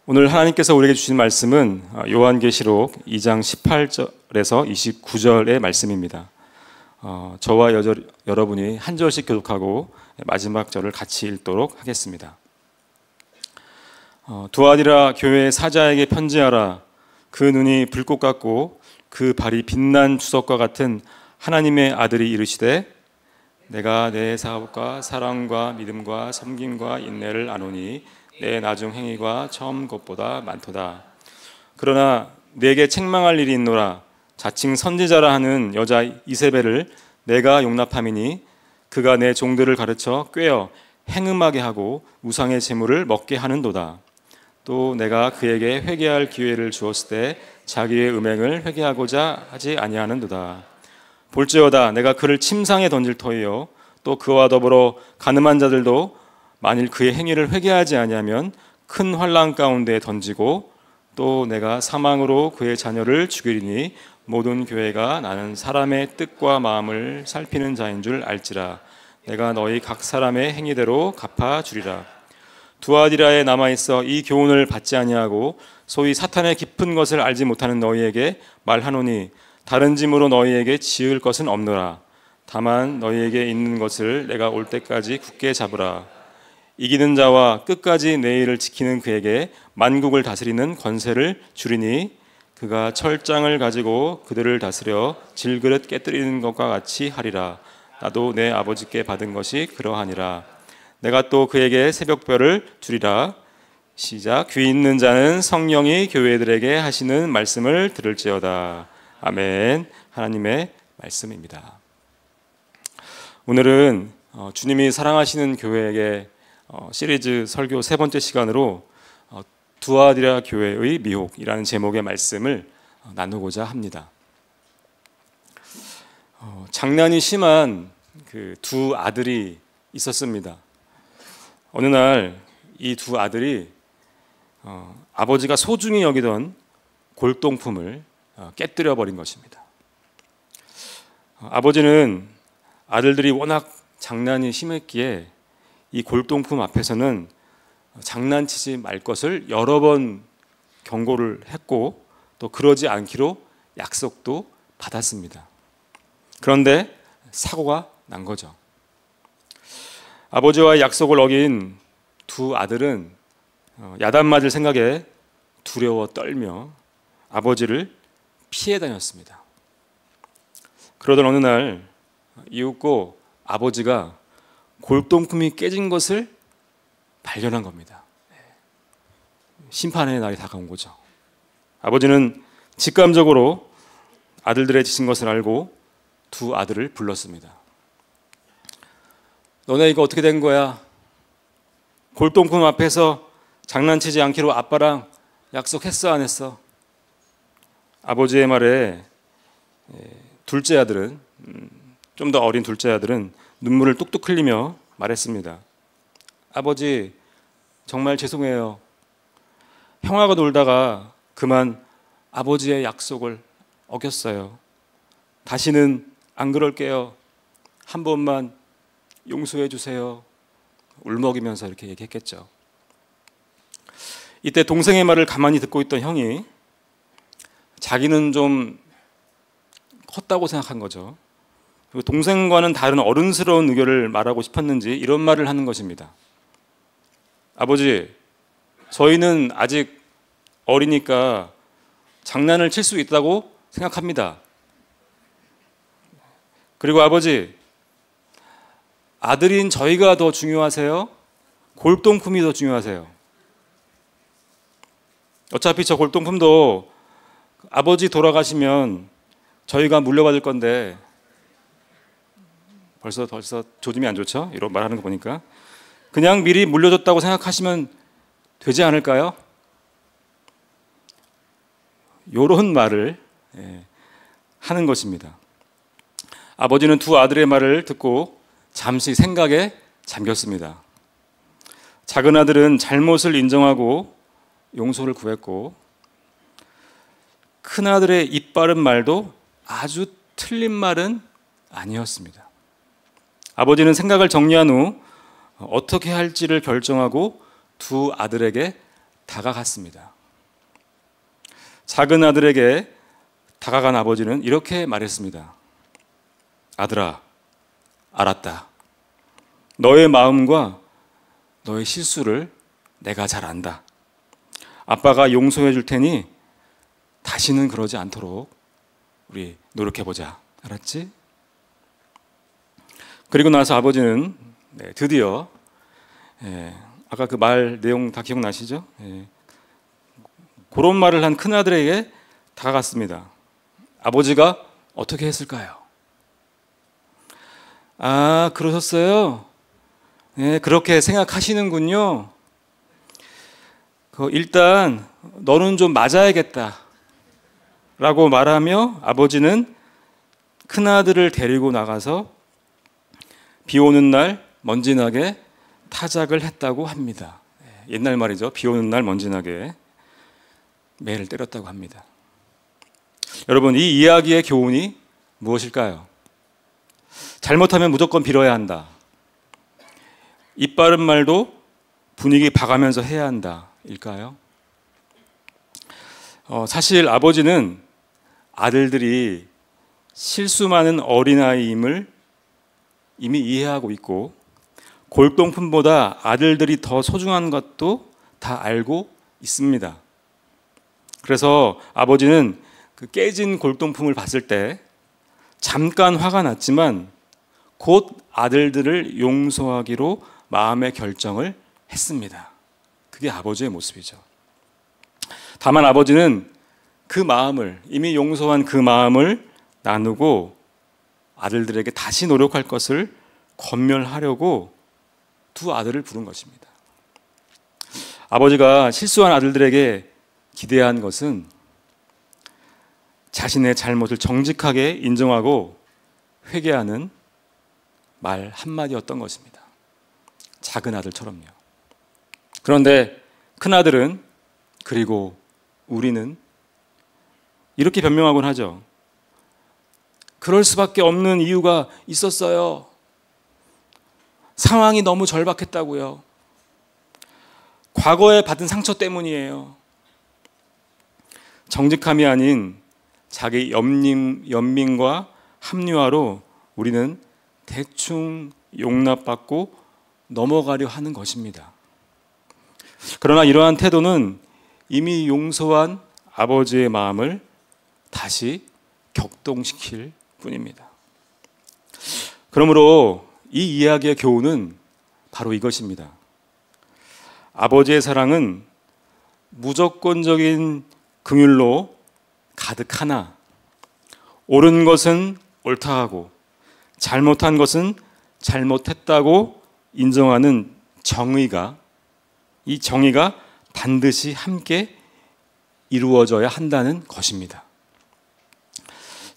오늘 하나님께서 우리에게 주신 말씀은 요한계시록 2장 18절에서 29절의 말씀입니다. 저와 여러분이 한 절씩 교독하고 마지막 절을 같이 읽도록 하겠습니다. 두아디라 교회의 사자에게 편지하라. 그 눈이 불꽃 같고 그 발이 빛난 주석과 같은 하나님의 아들이 이르시되 내가 내 사업과 사랑과 믿음과 섬김과 인내를 아노니 내 나중 행위가 처음 것보다 많도다. 그러나 내게 책망할 일이 있노라. 자칭 선지자라 하는 여자 이세벨을 내가 용납함이니 그가 내 종들을 가르쳐 꾀어 행음하게 하고 우상의 제물을 먹게 하는도다. 또 내가 그에게 회개할 기회를 주었을 때 자기의 음행을 회개하고자 하지 아니하는도다. 볼지어다 내가 그를 침상에 던질 터이요 또 그와 더불어 가늠한 자들도 만일 그의 행위를 회개하지 아니하면 큰 환난 가운데 던지고 또 내가 사망으로 그의 자녀를 죽이리니 모든 교회가 나는 사람의 뜻과 마음을 살피는 자인 줄 알지라. 내가 너희 각 사람의 행위대로 갚아주리라. 두아디라에 남아있어 이 교훈을 받지 아니하고 소위 사탄의 깊은 것을 알지 못하는 너희에게 말하노니 다른 짐으로 너희에게 지을 것은 없노라. 다만 너희에게 있는 것을 내가 올 때까지 굳게 잡으라. 이기는 자와 끝까지 내 일을 지키는 그에게 만국을 다스리는 권세를 주리니 그가 철장을 가지고 그들을 다스려 질그릇 깨뜨리는 것과 같이 하리라. 나도 내 아버지께 받은 것이 그러하니라. 내가 또 그에게 새벽별을 주리라. 시작. 귀 있는 자는 성령이 교회들에게 하시는 말씀을 들을지어다. 아멘. 하나님의 말씀입니다. 오늘은 주님이 사랑하시는 교회에게 시리즈 설교 세 번째 시간으로 두아디라 교회의 미혹이라는 제목의 말씀을 나누고자 합니다. 장난이 심한 그 두 아들이 있었습니다. 어느 날 이 두 아들이 아버지가 소중히 여기던 골동품을 깨뜨려 버린 것입니다. 아버지는 아들들이 워낙 장난이 심했기에 이 골동품 앞에서는 장난치지 말 것을 여러 번 경고를 했고 또 그러지 않기로 약속도 받았습니다. 그런데 사고가 난 거죠. 아버지와의 약속을 어긴 두 아들은 야단 맞을 생각에 두려워 떨며 아버지를 피해 다녔습니다. 그러던 어느 날 이윽고 아버지가 골동품이 깨진 것을 발견한 겁니다. 심판의 날이 다가온 거죠. 아버지는 직감적으로 아들들의 짓인 것을 알고 두 아들을 불렀습니다. 너네 이거 어떻게 된 거야? 골동품 앞에서 장난치지 않기로 아빠랑 약속했어 안 했어? 아버지의 말에 둘째 아들은 좀 더 어린 둘째 아들은 눈물을 뚝뚝 흘리며 말했습니다. 아버지 정말 죄송해요. 형하고 놀다가 그만 아버지의 약속을 어겼어요. 다시는 안 그럴게요. 한 번만 용서해 주세요. 울먹이면서 이렇게 얘기했겠죠. 이때 동생의 말을 가만히 듣고 있던 형이 자기는 좀 컸다고 생각한 거죠. 그리고 동생과는 다른 어른스러운 의견을 말하고 싶었는지 이런 말을 하는 것입니다. 아버지, 저희는 아직 어리니까 장난을 칠 수 있다고 생각합니다. 그리고 아버지, 아들인 저희가 더 중요하세요? 골동품이 더 중요하세요? 어차피 저 골동품도 아버지 돌아가시면 저희가 물려받을 건데 벌써 조짐이 안 좋죠? 이런 말하는 거 보니까 그냥 미리 물려줬다고 생각하시면 되지 않을까요? 이런 말을 하는 것입니다. 아버지는 두 아들의 말을 듣고 잠시 생각에 잠겼습니다. 작은 아들은 잘못을 인정하고 용서를 구했고 큰 아들의 입 바른 말도 아주 틀린 말은 아니었습니다. 아버지는 생각을 정리한 후 어떻게 할지를 결정하고 두 아들에게 다가갔습니다. 작은 아들에게 다가간 아버지는 이렇게 말했습니다. 아들아, 알았다. 너의 마음과 너의 실수를 내가 잘 안다. 아빠가 용서해 줄 테니 다시는 그러지 않도록 우리 노력해보자. 알았지? 그리고 나서 아버지는 드디어 아까 그 말 내용 다 기억나시죠? 그런 말을 한 큰아들에게 다가갔습니다. 아버지가 어떻게 했을까요? 아, 그러셨어요? 네, 그렇게 생각하시는군요. 일단 너는 좀 맞아야겠다 라고 말하며 아버지는 큰아들을 데리고 나가서 비 오는 날 먼지나게 타작을 했다고 합니다. 옛날 말이죠. 비 오는 날 먼지나게 매를 때렸다고 합니다. 여러분, 이 이야기의 교훈이 무엇일까요? 잘못하면 무조건 빌어야 한다. 입 바른 말도 분위기 봐가면서 해야 한다. 일까요? 사실 아버지는 아들들이 실수 많은 어린아이임을 이미 이해하고 있고 골동품보다 아들들이 더 소중한 것도 다 알고 있습니다. 그래서 아버지는 그 깨진 골동품을 봤을 때 잠깐 화가 났지만 곧 아들들을 용서하기로 마음의 결정을 했습니다. 그게 아버지의 모습이죠. 다만 아버지는 그 마음을, 이미 용서한 그 마음을 나누고 아들들에게 다시 노력할 것을 권면하려고 두 아들을 부른 것입니다. 아버지가 실수한 아들들에게 기대한 것은 자신의 잘못을 정직하게 인정하고 회개하는 말 한마디였던 것입니다. 작은 아들처럼요. 그런데 큰아들은 그리고 우리는 이렇게 변명하곤 하죠. 그럴 수밖에 없는 이유가 있었어요. 상황이 너무 절박했다고요. 과거에 받은 상처 때문이에요. 정직함이 아닌 자기 연민과 합리화로 우리는 대충 용납받고 넘어가려 하는 것입니다. 그러나 이러한 태도는 이미 용서한 아버지의 마음을 다시 격동시킬 뿐입니다. 그러므로 이 이야기의 교훈은 바로 이것입니다. 아버지의 사랑은 무조건적인 긍휼로 가득하나 옳은 것은 옳다 하고 잘못한 것은 잘못했다고 인정하는 정의가, 이 정의가 반드시 함께 이루어져야 한다는 것입니다.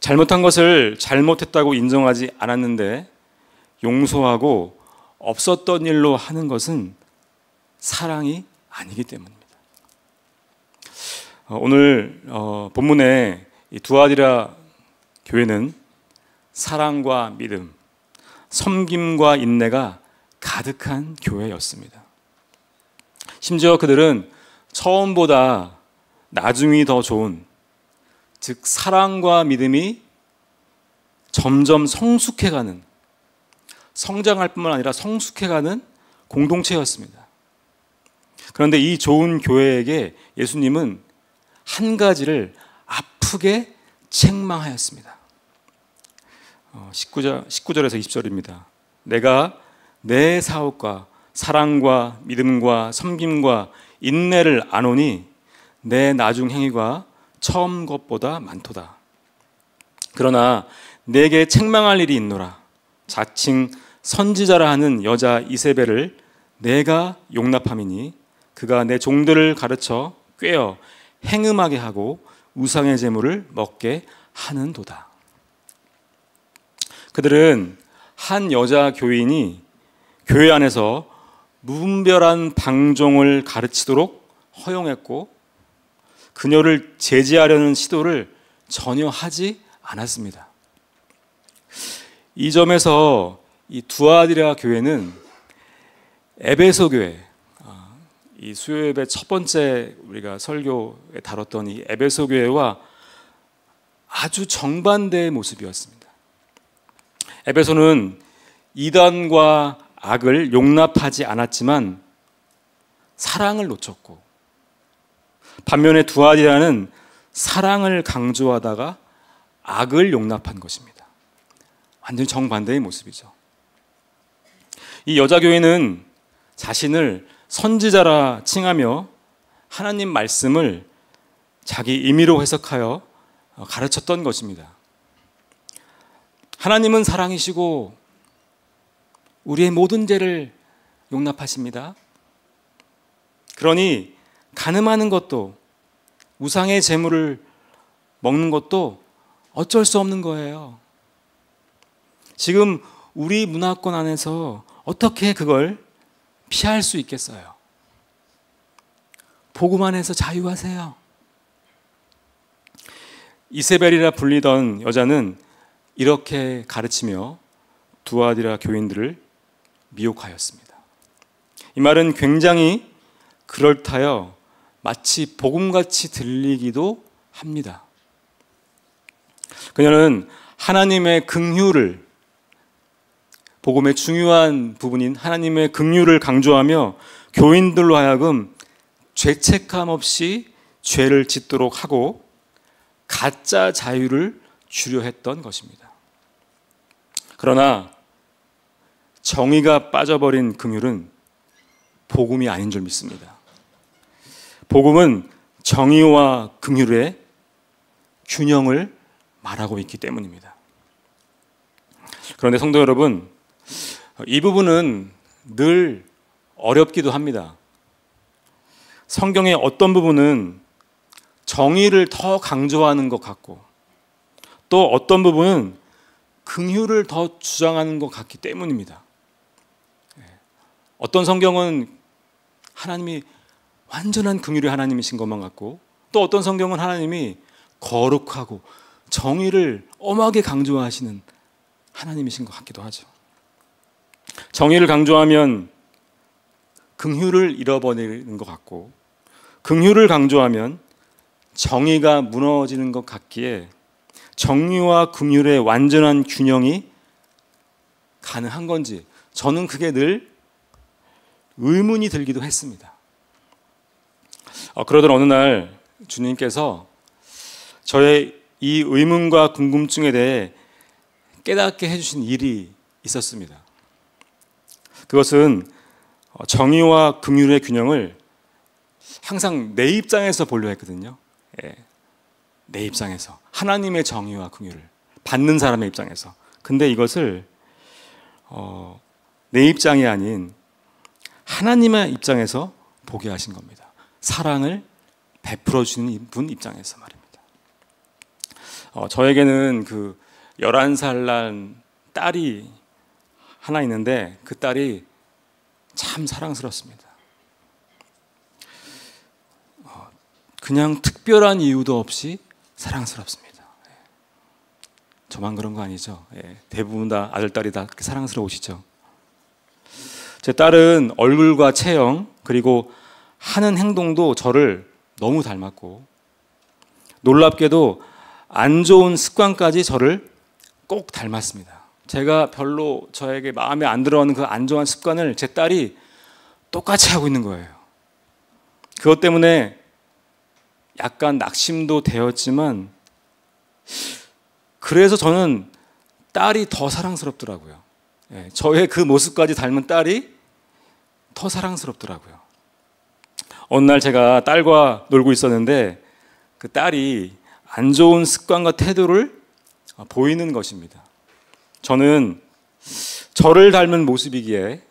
잘못한 것을 잘못했다고 인정하지 않았는데 용서하고 없었던 일로 하는 것은 사랑이 아니기 때문입니다. 오늘 본문의 이 두아디라 교회는 사랑과 믿음, 섬김과 인내가 가득한 교회였습니다. 심지어 그들은 처음보다 나중이 더 좋은, 즉 사랑과 믿음이 점점 성숙해가는, 성장할 뿐만 아니라 성숙해가는 공동체였습니다. 그런데 이 좋은 교회에게 예수님은 한 가지를 아프게 책망하였습니다. 19절에서 20절입니다. 내가 내 사업과 사랑과 믿음과 섬김과 인내를 아노니 내 나중 행위가 처음 것보다 많도다. 그러나 내게 책망할 일이 있노라. 자칭 선지자라 하는 여자 이세벨을 내가 용납함이니 그가 내 종들을 가르쳐 꾀어 행음하게 하고 우상의 제물을 먹게 하는도다. 그들은 한 여자 교인이 교회 안에서 무분별한 방종을 가르치도록 허용했고 그녀를 제지하려는 시도를 전혀 하지 않았습니다. 이 점에서 이 두아디라 교회는 에베소 교회, 이 수요예배 첫 번째 우리가 설교에 다뤘던 이 에베소 교회와 아주 정반대의 모습이었습니다. 에베소는 이단과 악을 용납하지 않았지만 사랑을 놓쳤고, 반면에 두아디라는 사랑을 강조하다가 악을 용납한 것입니다. 완전히 정반대의 모습이죠. 이 여자 교회는 자신을 선지자라 칭하며 하나님 말씀을 자기 임의로 해석하여 가르쳤던 것입니다. 하나님은 사랑이시고 우리의 모든 죄를 용납하십니다. 그러니 간음하는 것도, 우상의 재물을 먹는 것도 어쩔 수 없는 거예요. 지금 우리 문화권 안에서 어떻게 그걸 피할 수 있겠어요? 복음 안에서 자유하세요. 이세벨이라 불리던 여자는 이렇게 가르치며 두아디라 교인들을 미혹하였습니다. 이 말은 굉장히 그럴타여 마치 복음같이 들리기도 합니다. 그녀는 하나님의 긍휼을, 복음의 중요한 부분인 하나님의 긍휼을 강조하며 교인들로 하여금 죄책감 없이 죄를 짓도록 하고 가짜 자유를 주려 했던 것입니다. 그러나 정의가 빠져버린 긍휼은 복음이 아닌 줄 믿습니다. 복음은 정의와 긍휼의 균형을 말하고 있기 때문입니다. 그런데 성도 여러분, 이 부분은 늘 어렵기도 합니다. 성경의 어떤 부분은 정의를 더 강조하는 것 같고, 또 어떤 부분은 긍휼을 더 주장하는 것 같기 때문입니다. 어떤 성경은 하나님이 완전한 긍휼의 하나님이신 것만 같고, 또 어떤 성경은 하나님이 거룩하고 정의를 엄하게 강조하시는 하나님이신 것 같기도 하죠. 정의를 강조하면 긍휼을 잃어버리는 것 같고, 긍휼을 강조하면 정의가 무너지는 것 같기에 정의와 긍휼의 완전한 균형이 가능한 건지 저는 그게 늘 의문이 들기도 했습니다. 그러던 어느 날 주님께서 저의 이 의문과 궁금증에 대해 깨닫게 해주신 일이 있었습니다. 그것은 정의와 긍휼의 균형을 항상 내 입장에서 보려 했거든요. 내 입장에서, 하나님의 정의와 긍휼을 받는 사람의 입장에서. 근데 이것을 내 입장이 아닌 하나님의 입장에서 보게 하신 겁니다. 사랑을 베풀어 주는 분 입장에서 말입니다. 저에게는 그 11살 난 딸이 하나 있는데 그 딸이 참 사랑스럽습니다. 그냥 특별한 이유도 없이 사랑스럽습니다. 저만 그런 거 아니죠? 대부분 다 아들딸이 다 사랑스러우시죠? 제 딸은 얼굴과 체형, 그리고 하는 행동도 저를 너무 닮았고, 놀랍게도 안 좋은 습관까지 저를 꼭 닮았습니다. 제가 별로 저에게 마음에 안 들어하는 그 안 좋은 습관을 제 딸이 똑같이 하고 있는 거예요. 그것 때문에 약간 낙심도 되었지만, 그래서 저는 딸이 더 사랑스럽더라고요. 저의 그 모습까지 닮은 딸이 더 사랑스럽더라고요. 어느 날 제가 딸과 놀고 있었는데 그 딸이 안 좋은 습관과 태도를 보이는 것입니다. 저는 저를 닮은 모습이기에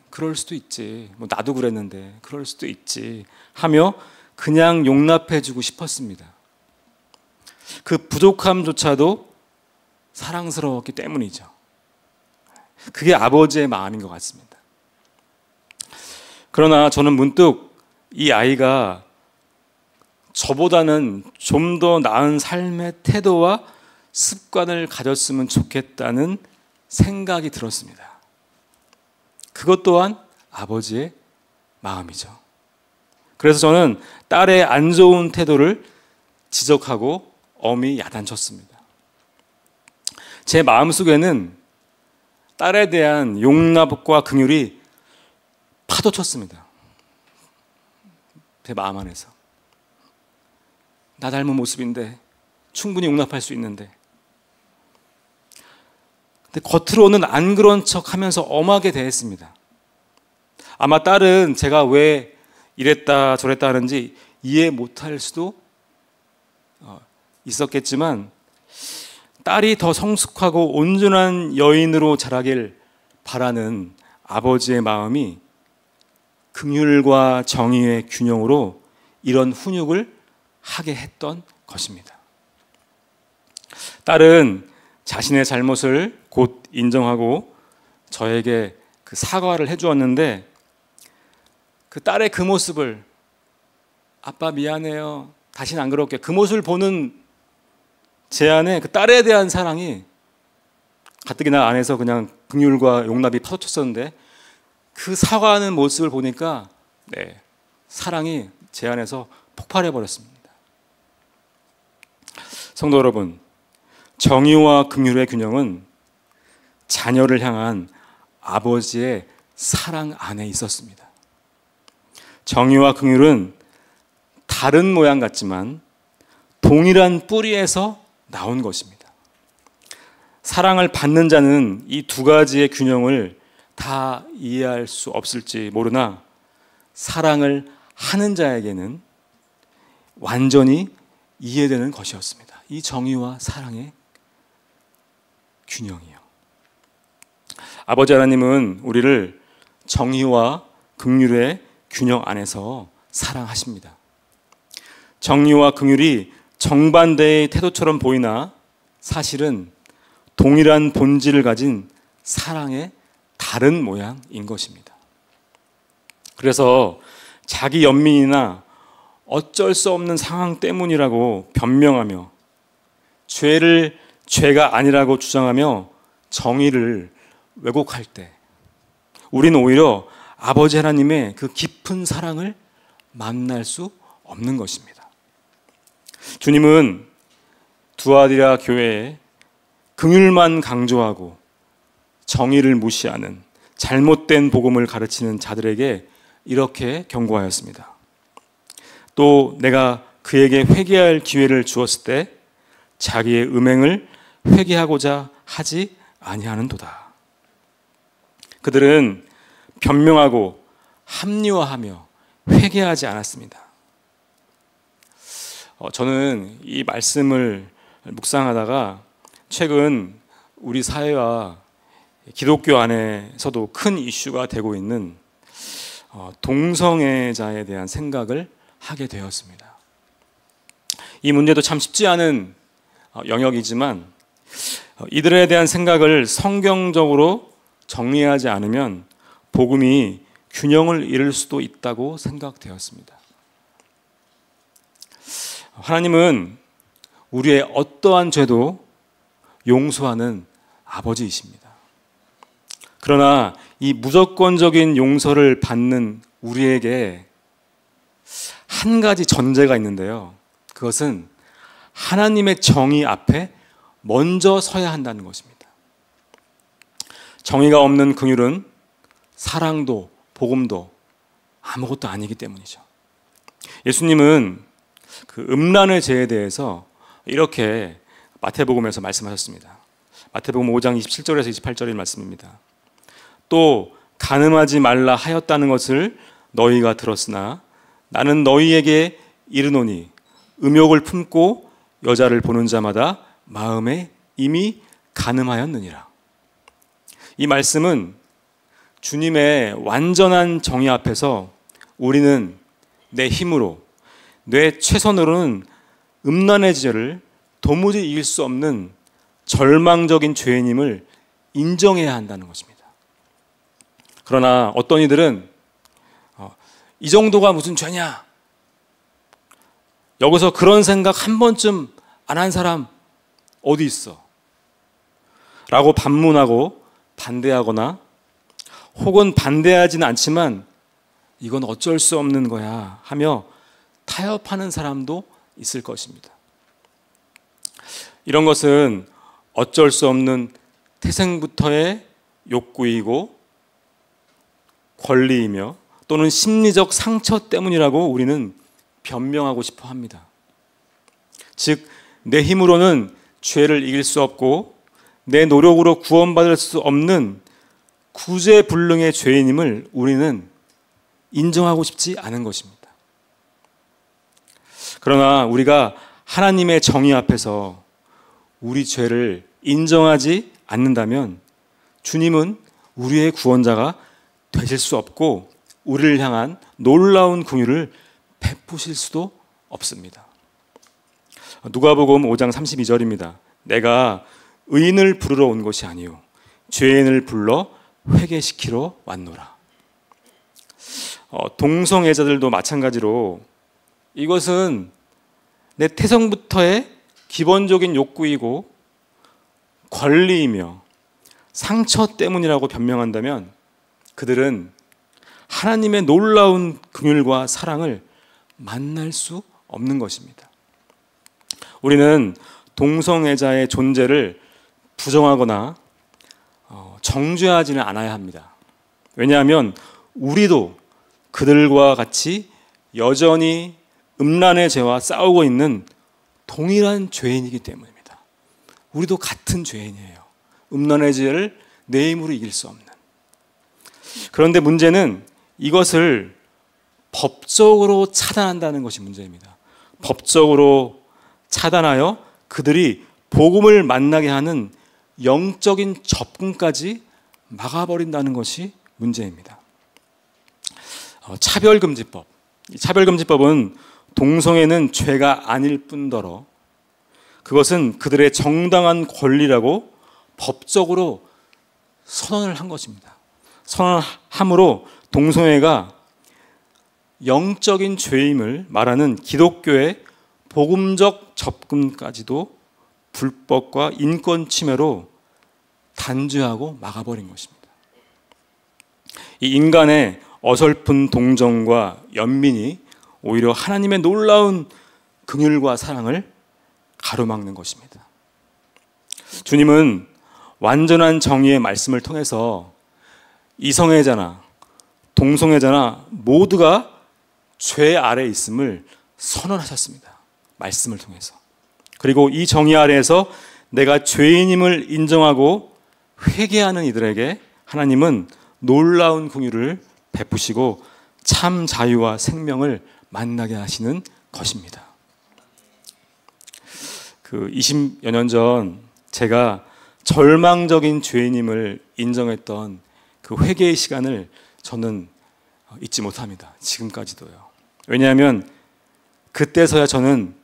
그럴 수도 있지, 뭐 나도 그랬는데 그럴 수도 있지 하며 그냥 용납해주고 싶었습니다. 그 부족함조차도 사랑스러웠기 때문이죠. 그게 아버지의 마음인 것 같습니다. 그러나 저는 문득 이 아이가 저보다는 좀 더 나은 삶의 태도와 습관을 가졌으면 좋겠다는 생각이 들었습니다. 그것 또한 아버지의 마음이죠. 그래서 저는 딸의 안 좋은 태도를 지적하고 엄히 야단쳤습니다. 제 마음속에는 딸에 대한 용납과 긍휼이 파도쳤습니다. 제 마음 안에서. 나 닮은 모습인데 충분히 용납할 수 있는데. 근데 겉으로는 안 그런 척 하면서 엄하게 대했습니다. 아마 딸은 제가 왜 이랬다 저랬다 하는지 이해 못할 수도 있었겠지만 딸이 더 성숙하고 온전한 여인으로 자라길 바라는 아버지의 마음이 긍휼과 정의의 균형으로 이런 훈육을 하게 했던 것입니다. 딸은 자신의 잘못을 곧 인정하고 저에게 그 사과를 해주었는데 그 딸의 그 모습을 아빠 미안해요. 다시는 안 그럴게. 그 모습을 보는 제 안에 그 딸에 대한 사랑이 가뜩이나 안에서 그냥 긍휼과 용납이 파도쳤었는데 그 사과하는 모습을 보니까 사랑이 제 안에서 폭발해 버렸습니다. 성도 여러분, 정의와 긍휼의 균형은 자녀를 향한 아버지의 사랑 안에 있었습니다. 정의와 긍휼은 다른 모양 같지만 동일한 뿌리에서 나온 것입니다. 사랑을 받는 자는 이 두 가지의 균형을 다 이해할 수 없을지 모르나 사랑을 하는 자에게는 완전히 이해되는 것이었습니다. 이 정의와 사랑의 균형이요. 아버지 하나님은 우리를 정의와 긍휼의 균형 안에서 사랑하십니다. 정의와 긍휼이 정반대의 태도처럼 보이나 사실은 동일한 본질을 가진 사랑의 다른 모양인 것입니다. 그래서 자기 연민이나 어쩔 수 없는 상황 때문이라고 변명하며 죄를 죄가 아니라고 주장하며 정의를 왜곡할 때 우리는 오히려 아버지 하나님의 그 깊은 사랑을 만날 수 없는 것입니다. 주님은 두아디라 교회에 긍휼만 강조하고 정의를 무시하는 잘못된 복음을 가르치는 자들에게 이렇게 경고하였습니다. 또 내가 그에게 회개할 기회를 주었을 때 자기의 음행을 회개하고자 하지 아니하는도다. 그들은 변명하고 합리화하며 회개하지 않았습니다. 저는 이 말씀을 묵상하다가 최근 우리 사회와 기독교 안에서도 큰 이슈가 되고 있는 동성애자에 대한 생각을 하게 되었습니다. 이 문제도 참 쉽지 않은 영역이지만 이들에 대한 생각을 성경적으로 정리하지 않으면 복음이 균형을 잃을 수도 있다고 생각되었습니다. 하나님은 우리의 어떠한 죄도 용서하는 아버지이십니다. 그러나 이 무조건적인 용서를 받는 우리에게 한 가지 전제가 있는데요. 그것은 하나님의 정의 앞에 먼저 서야 한다는 것입니다. 정의가 없는 긍휼은 사랑도 복음도 아무것도 아니기 때문이죠. 예수님은 그 음란의 죄에 대해서 이렇게 마태복음에서 말씀하셨습니다. 마태복음 5장 27절에서 28절의 말씀입니다. 또 간음하지 말라 하였다는 것을 너희가 들었으나 나는 너희에게 이르노니 음욕을 품고 여자를 보는 자마다 마음에 이미 간음하였느니라. 이 말씀은 주님의 완전한 정의 앞에서 우리는 내 힘으로 내 최선으로는 음란의 죄를 도무지 이길 수 없는 절망적인 죄인임을 인정해야 한다는 것입니다. 그러나 어떤 이들은 이 정도가 무슨 죄냐? 여기서 그런 생각 한 번쯤 안 한 사람 어디 있어? 라고 반문하고 반대하거나 혹은 반대하지는 않지만 이건 어쩔 수 없는 거야 하며 타협하는 사람도 있을 것입니다. 이런 것은 어쩔 수 없는 태생부터의 욕구이고 권리이며 또는 심리적 상처 때문이라고 우리는 변명하고 싶어 합니다. 즉, 내 힘으로는 죄를 이길 수 없고 내 노력으로 구원받을 수 없는 구제불능의 죄인임을 우리는 인정하고 싶지 않은 것입니다. 그러나 우리가 하나님의 정의 앞에서 우리 죄를 인정하지 않는다면 주님은 우리의 구원자가 되실 수 없고 우리를 향한 놀라운 긍휼을 베푸실 수도 없습니다. 누가복음 5장 32절입니다. 내가 의인을 부르러 온 것이 아니요 죄인을 불러 회개시키러 왔노라. 동성애자들도 마찬가지로 이것은 내 태생부터의 기본적인 욕구이고 권리이며 상처 때문이라고 변명한다면 그들은 하나님의 놀라운 긍휼과 사랑을 만날 수 없는 것입니다. 우리는 동성애자의 존재를 부정하거나 정죄하지는 않아야 합니다. 왜냐하면 우리도 그들과 같이 여전히 음란의 죄와 싸우고 있는 동일한 죄인이기 때문입니다. 우리도 같은 죄인이에요. 음란의 죄를 내 힘으로 이길 수 없는. 그런데 문제는 이것을 법적으로 차단한다는 것이 문제입니다. 법적으로 차단하여 그들이 복음을 만나게 하는 영적인 접근까지 막아버린다는 것이 문제입니다. 차별금지법. 이 차별금지법은 동성애는 죄가 아닐 뿐더러 그것은 그들의 정당한 권리라고 법적으로 선언을 한 것입니다. 선언함으로 동성애가 영적인 죄임을 말하는 기독교의 복음적 접근까지도 불법과 인권 침해로 단죄하고 막아버린 것입니다. 이 인간의 어설픈 동정과 연민이 오히려 하나님의 놀라운 긍휼과 사랑을 가로막는 것입니다. 주님은 완전한 정의의 말씀을 통해서 이성애자나 동성애자나 모두가 죄 아래 있음을 선언하셨습니다. 말씀을 통해서. 그리고 이 정의 아래에서 내가 죄인임을 인정하고 회개하는 이들에게 하나님은 놀라운 긍휼을 베푸시고 참 자유와 생명을 만나게 하시는 것입니다. 20여 년 전 제가 절망적인 죄인임을 인정했던 그 회개의 시간을 저는 잊지 못합니다. 지금까지도요. 왜냐하면 그때서야 저는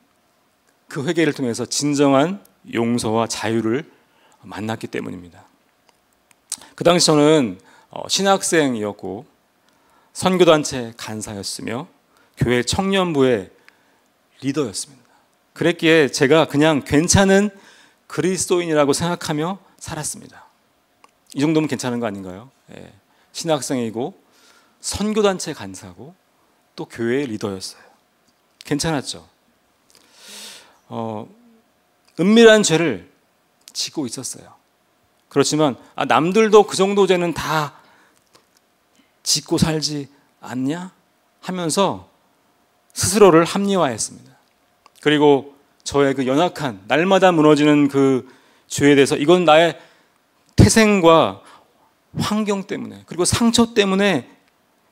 그 회개를 통해서 진정한 용서와 자유를 만났기 때문입니다. 그 당시 저는 신학생이었고 선교단체 간사였으며 교회 청년부의 리더였습니다. 그랬기에 제가 그냥 괜찮은 그리스도인이라고 생각하며 살았습니다. 이 정도면 괜찮은 거 아닌가요? 예. 신학생이고 선교단체 간사고 또 교회의 리더였어요. 괜찮았죠. 은밀한 죄를 짓고 있었어요. 그렇지만 남들도 그 정도 죄는 다 짓고 살지 않냐? 하면서 스스로를 합리화했습니다. 그리고 저의 그 연약한 날마다 무너지는 그 죄에 대해서 이건 나의 태생과 환경 때문에 그리고 상처 때문에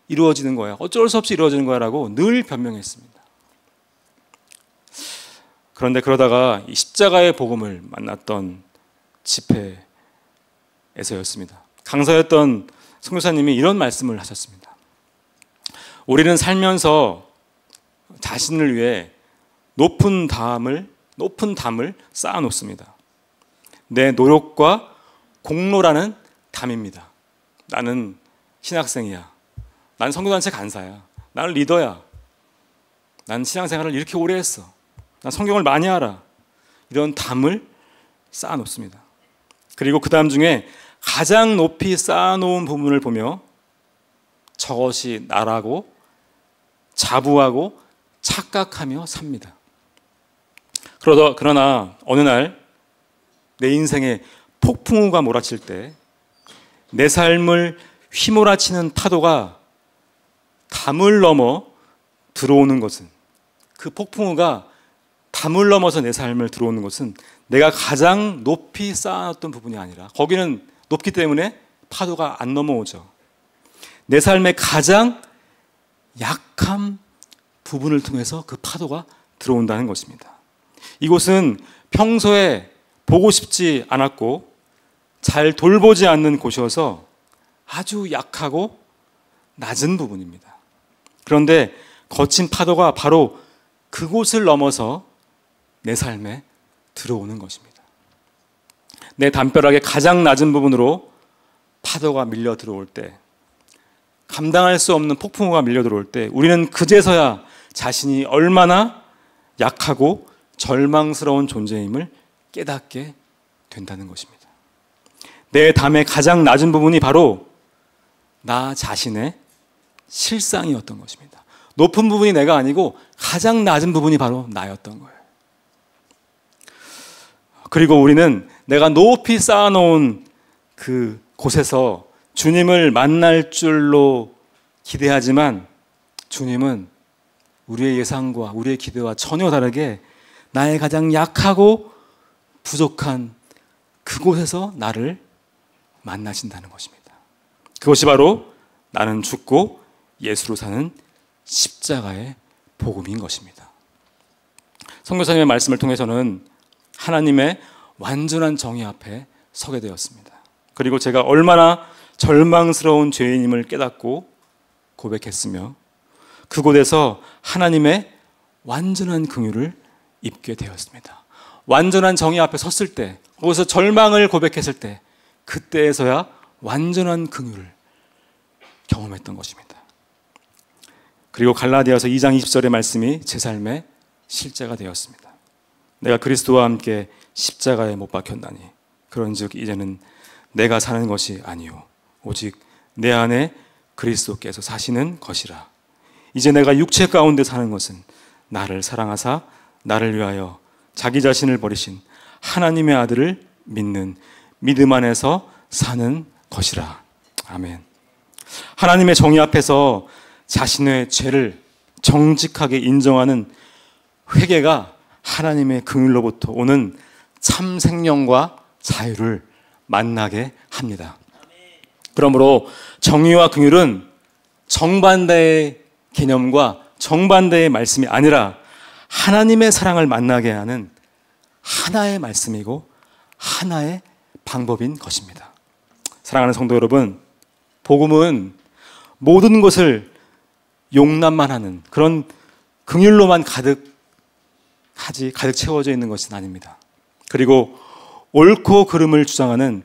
이루어지는 거야. 어쩔 수 없이 이루어지는 거야라고 늘 변명했습니다. 그런데 그러다가 이 십자가의 복음을 만났던 집회에서였습니다. 강사였던 선교사님이 이런 말씀을 하셨습니다. 우리는 살면서 자신을 위해 높은 담을 쌓아놓습니다. 내 노력과 공로라는 담입니다. 나는 신학생이야. 난 선교단체 간사야. 나는 리더야. 난 신앙생활을 이렇게 오래 했어. 난 성경을 많이 알아. 이런 담을 쌓아놓습니다. 그리고 그 담 중에 가장 높이 쌓아놓은 부분을 보며 저것이 나라고 자부하고 착각하며 삽니다. 그러나 어느 날 내 인생에 폭풍우가 몰아칠 때 내 삶을 휘몰아치는 파도가 담을 넘어 들어오는 것은, 그 폭풍우가 담을 넘어서 내 삶을 들어오는 것은 내가 가장 높이 쌓아놨던 부분이 아니라, 거기는 높기 때문에 파도가 안 넘어오죠. 내 삶의 가장 약한 부분을 통해서 그 파도가 들어온다는 것입니다. 이곳은 평소에 보고 싶지 않았고 잘 돌보지 않는 곳이어서 아주 약하고 낮은 부분입니다. 그런데 거친 파도가 바로 그곳을 넘어서 내 삶에 들어오는 것입니다. 내 담벼락의 가장 낮은 부분으로 파도가 밀려 들어올 때, 감당할 수 없는 폭풍우가 밀려 들어올 때 우리는 그제서야 자신이 얼마나 약하고 절망스러운 존재임을 깨닫게 된다는 것입니다. 내 담의 가장 낮은 부분이 바로 나 자신의 실상이었던 것입니다. 높은 부분이 내가 아니고 가장 낮은 부분이 바로 나였던 거예요. 그리고 우리는 내가 높이 쌓아놓은 그 곳에서 주님을 만날 줄로 기대하지만 주님은 우리의 예상과 우리의 기대와 전혀 다르게 나의 가장 약하고 부족한 그곳에서 나를 만나신다는 것입니다. 그것이 바로 나는 죽고 예수로 사는 십자가의 복음인 것입니다. 선교사님의 말씀을 통해서는 하나님의 완전한 정의 앞에 서게 되었습니다. 그리고 제가 얼마나 절망스러운 죄인임을 깨닫고 고백했으며 그곳에서 하나님의 완전한 긍휼을 입게 되었습니다. 완전한 정의 앞에 섰을 때, 거기서 절망을 고백했을 때, 그때에서야 완전한 긍휼을 경험했던 것입니다. 그리고 갈라디아서 2장 20절의 말씀이 제 삶의 실제가 되었습니다. 내가 그리스도와 함께 십자가에 못 박혔나니 그런즉 이제는 내가 사는 것이 아니요 오직 내 안에 그리스도께서 사시는 것이라. 이제 내가 육체 가운데 사는 것은 나를 사랑하사 나를 위하여 자기 자신을 버리신 하나님의 아들을 믿는 믿음 안에서 사는 것이라. 아멘. 하나님의 정의 앞에서 자신의 죄를 정직하게 인정하는 회개가 하나님의 긍휼로부터 오는 참 생명과 자유를 만나게 합니다. 그러므로 정의와 긍휼은 정반대의 개념과 정반대의 말씀이 아니라 하나님의 사랑을 만나게 하는 하나의 말씀이고 하나의 방법인 것입니다. 사랑하는 성도 여러분, 복음은 모든 것을 용납만 하는 그런 긍휼로만 가득 채워져 있는 것은 아닙니다. 그리고 옳고 그름을 주장하는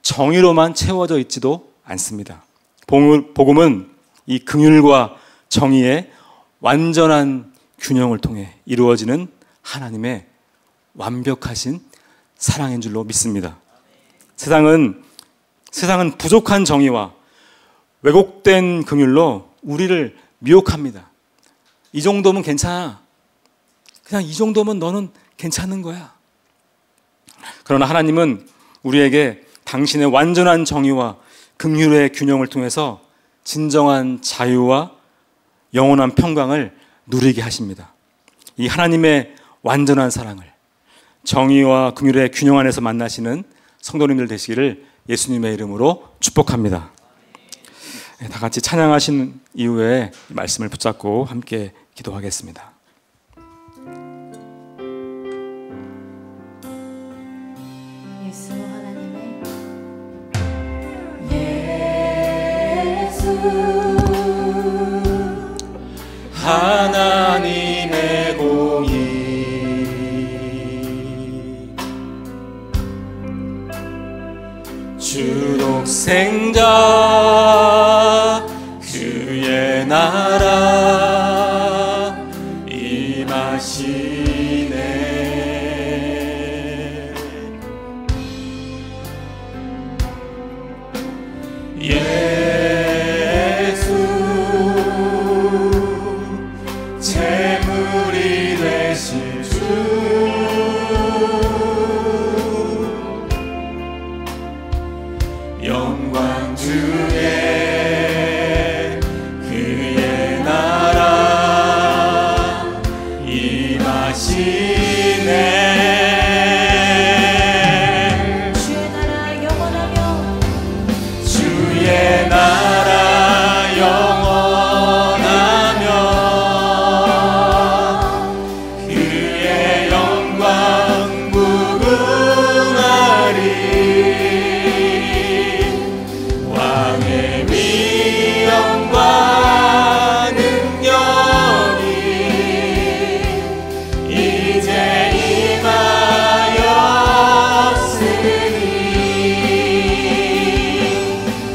정의로만 채워져 있지도 않습니다. 복음은 이 긍휼과 정의의 완전한 균형을 통해 이루어지는 하나님의 완벽하신 사랑인 줄로 믿습니다. 세상은 부족한 정의와 왜곡된 긍휼로 우리를 미혹합니다. 이 정도면 괜찮아. 그냥 이 정도면 너는 괜찮은 거야. 그러나 하나님은 우리에게 당신의 완전한 정의와 긍휼의 균형을 통해서 진정한 자유와 영원한 평강을 누리게 하십니다. 이 하나님의 완전한 사랑을 정의와 긍휼의 균형 안에서 만나시는 성도님들 되시기를 예수님의 이름으로 축복합니다. 다 같이 찬양하신 이후에 말씀을 붙잡고 함께 기도하겠습니다. 예수 하나님의 하나님의 공의 주 독생자 그의 나라 임하시네. 예수 재물이 되신 주 영광 주에 그의 나라 임하시네. 주의 나라 영원하며 주의 나라 영원하며 그의 영광 무궁하리. 왕의 위엄과 능력이 이제 임하였으니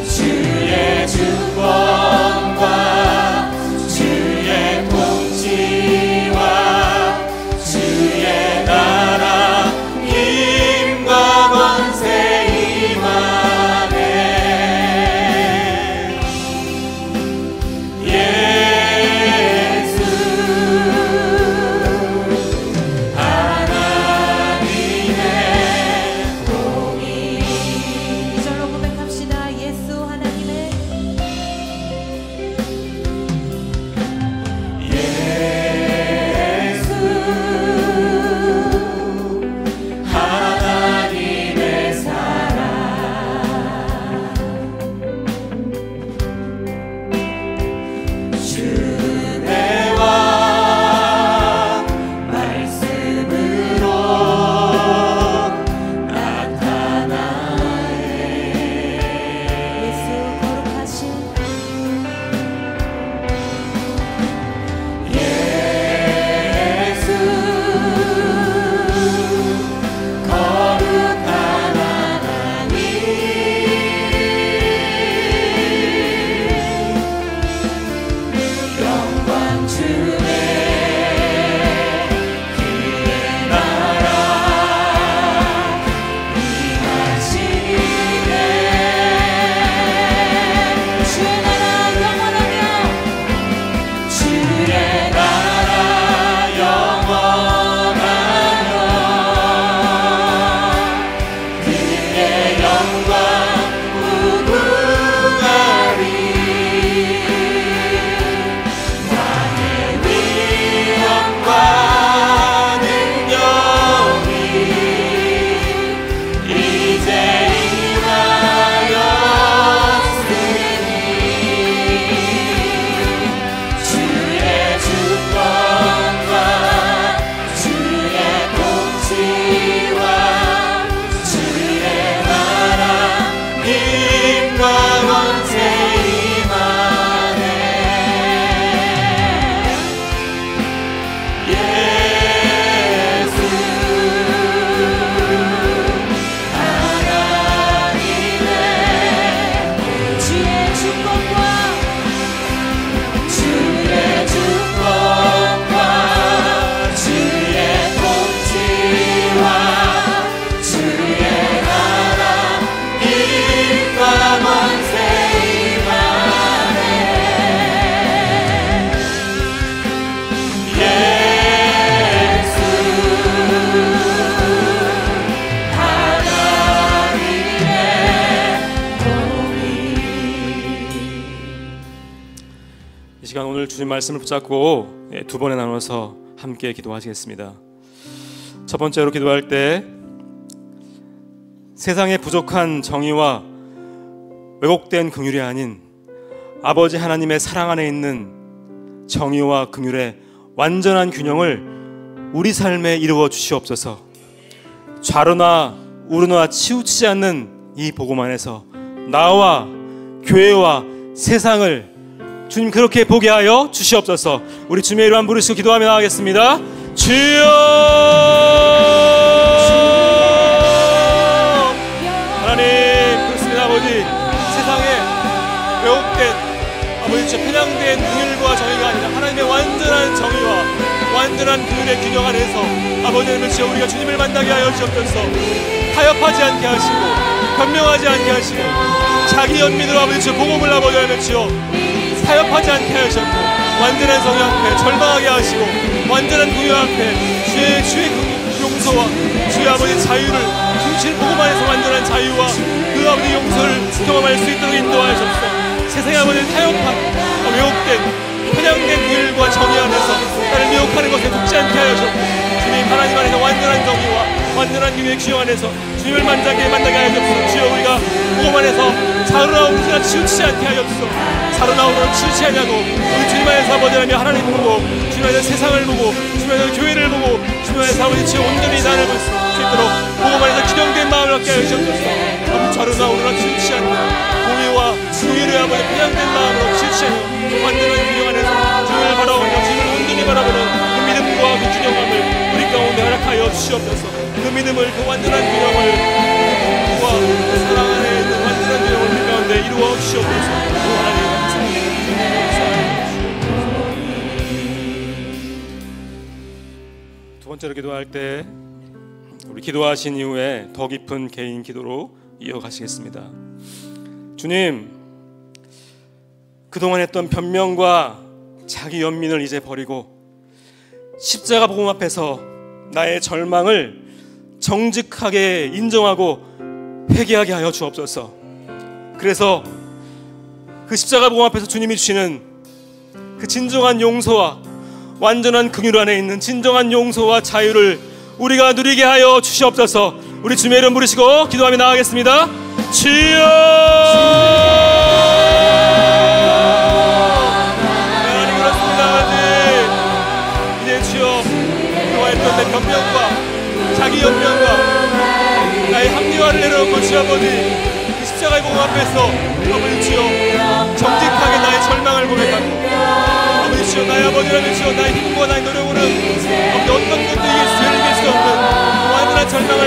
주의 주권과 주의 통치와 주의 나라 힘과 권세 임하네. 예수 하나님의 공의. 이절로 고백합시다. 예수 하나님의 예수 하나님의 사랑 주은혜와 말씀으로 나타나네. 예수 거룩하신 예수 거룩한 하나님 영광 주에 그의 나라 임하시네. 주의 나라 영원하며 주의 나라 영원하며 그의 영광 무궁하리. 왕의 위엄과 능력이 이제 임하였으니 주의 주권과 주의 통치와 주의 나라 힘과 권세 임하네. 예수 하나님의 주의 주권과 주의 주권과 주의 통치와 주의 나라 힘과 권세 임하네. 예수 하나님의 공의. 이 시간 오늘 주신 말씀을 붙잡고 두 번에 나눠서 함께 기도하시겠습니다. 첫 번째로 기도할 때 세상의 부족한 정의와 왜곡된 긍휼이 아닌 아버지 하나님의 사랑 안에 있는 정의와 긍휼의 완전한 균형을 우리 삶에 이루어 주시옵소서. 좌로나 우로나 치우치지 않는 이 복음 안에서 나와 교회와 세상을 주님 그렇게 보게 하여 주시옵소서. 우리 주님의 이름 부르시고 기도하며 나가겠습니다. 주여! 하나님 그렇습니다. 아버지 세상에 왜곡된 아버지 저 편향된 긍휼과 정의가 아니라 하나님의 완전한 정의와 완전한 긍휼의 균형 안에서 아버지 하나님 우리가 주님을 만나게 하여 주옵소서. 타협하지 않게 하시고 변명하지 않게 하시고 자기 연민으로 아버지 복음을 아버지 하나님 타협하지 않게 하셨고 완전한 정의 앞에 절망하게 하시고 완전한 공유 앞에 주의 용서와 주의 아버지 자유를 중심 보고만 해서 완전한 자유와 그 아버지 용서를 경험할 수 있도록 인도하셨소. 세상의 아버지 타협한 왜곡된 편향된 규율과 정의 안에서 나를 미혹하는 것에 속지 않게 하여주옵고 주님 하나님 안에서 완전한 정의와 완전한 규율의 규정 안에서 주님을 만나게 하여 주옵소서. 주여 우리가 복음 안에서 자루나오는 치우치지 않게 하여 주옵소서. 자루나오는 치우치지 않냐고 우리 주님 안에서 아버지 하나님 보고 주님 안에서 세상을 보고 주님 안에서 교회를 보고 주님 안에서 아버지 주여 온전히 나를 볼 수 있도록 복음 안에서 기념된 마음을 갖게 하여 주옵소서. 아버지 자루나오는 치우치지 않고 공의와 교회를 아버지 편향된 마음으로 치우치지 않고 완전한 균형 안에서 주님을 바라보며 주님을 온전히 바라보는 그 믿음과 그 균형함을 우리 가운데 허락하여 주시옵소서. 그 믿음을 그 완전한 균형을 그 사랑 안에 있는 완전한 균형을 우리 가운데 이루어 주시옵소서. 하나님 감사합니다. 두 번째로 기도할 때 우리 기도하신 이후에 더 깊은 개인 기도로 이어가시겠습니다. 주님, 그동안 했던 변명과 자기 연민을 이제 버리고 십자가 복음 앞에서 나의 절망을 정직하게 인정하고 회개하게 하여 주옵소서. 그래서 그 십자가 복음 앞에서 주님이 주시는 그 진정한 용서와 완전한 긍휼 안에 있는 진정한 용서와 자유를 우리가 누리게 하여 주시옵소서. 우리 주님의 이름 부르시고 기도하며 나아가겠습니다. 주여! 내 변명과 자기 연명과 나의 합리화를 내려놓고 주 아버지 그 십자가의 복음 앞에서 아버지 주여 정직하게 나의 절망을 고백하고 아버지 주여 나의 아버지라면 주여 나의 힘과 나의 노력으로는 어떤 것도 이길 수 없는 완전한 절망을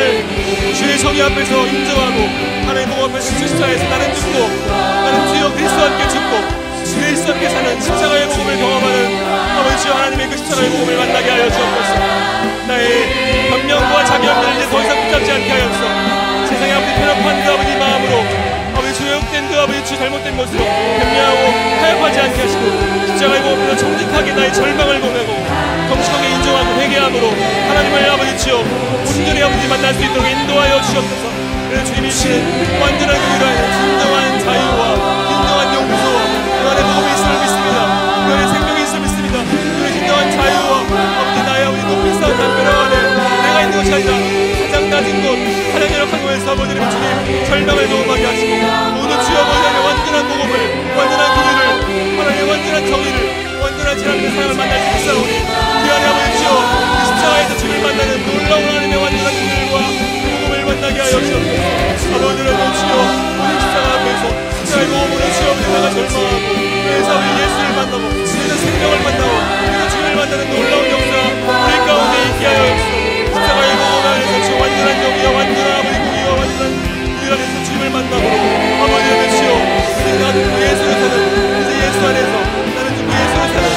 주의 정의 앞에서 인정하고 하나님의 복음 앞에서 십자가에서 나는 죽고 나는 주여 그리스도와 함께 죽고 그리스도와 함께 사는 십자가의 복음을 경험하는 아버지 주여 하나님의 그 십자가의 복음을 만나게 하여 주옵소서. 나의 변명과 자기 연민을 이제 더 이상 붙잡지 않게 하여서 세상의 아버지 편협한 그 아버지 마음으로 아버지 주 왜곡된 그 아버지 주 잘못된 것으로 변명하고 타협하지 않게 하시고 십자가의 복음으로 정직하게 나의 절망을 고백하고 정직하게 인정하고 회개함으로 하나님의 아버지 주여 온전히 아버지 만날 수 있도록 인도하여 주시옵소서. 그래서 주님이 주시는 완전한 의라는 진정한 자유와 진정한 용서와 그 안에 복음이 있음을 믿습니다. 그 안에 생명이 있음을 믿습니다. 그 진정한 자유와 아버지 나의 아버지 높이 쌓은 담벼락 안에 내가 있는 것이 아니라 가장 낮은 곳 가장 열악한 곳에서 아버지님 주님 절망을 경험하게 하시고 모두 주여 아버지의 완전한 복음을 완전한 긍휼을 하나님의 완전한 정의를 완전한 하나님의 사랑을 만날 수 있사오니 그 안에 아버지 주여 그 십자가에서 주님을 만나는 놀라운 하나님의 완전한 긍휼과 복음을 만나게 하여 주옵소서. 아버지라면 주여 우리 십자가 앞에서 십자가의 복음으로 주여 내가 절망하고 그래서 우리 예수를 만나고 그래서 생명을 만나고 그래서 주님을 만나는 놀라운 역사 우리 가운데 있게 하여 주옵소서. 십자가의 복음 안에서 주 완전한 정의와 완전한 아버지 공의와 완전한 긍휼 안에서 주님을 만나고 아버지라면 주여 나는 그 예수를 사는 이제 예수 안에서 나는 그 예수를 사는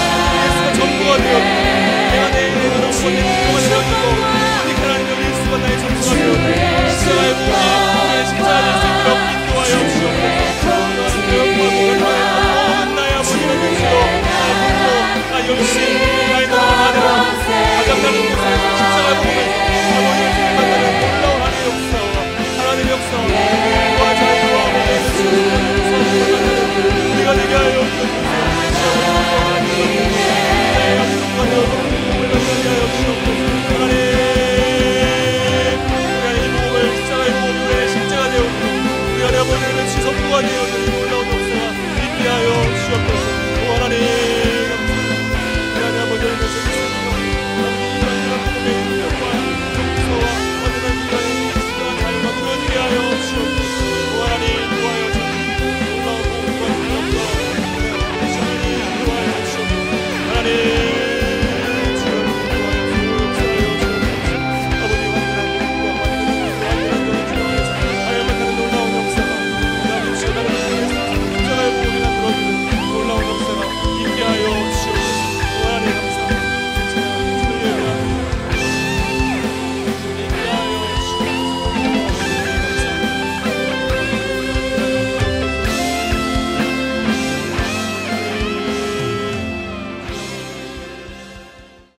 예수가 전부가 되어 내가 내 인생을 얻고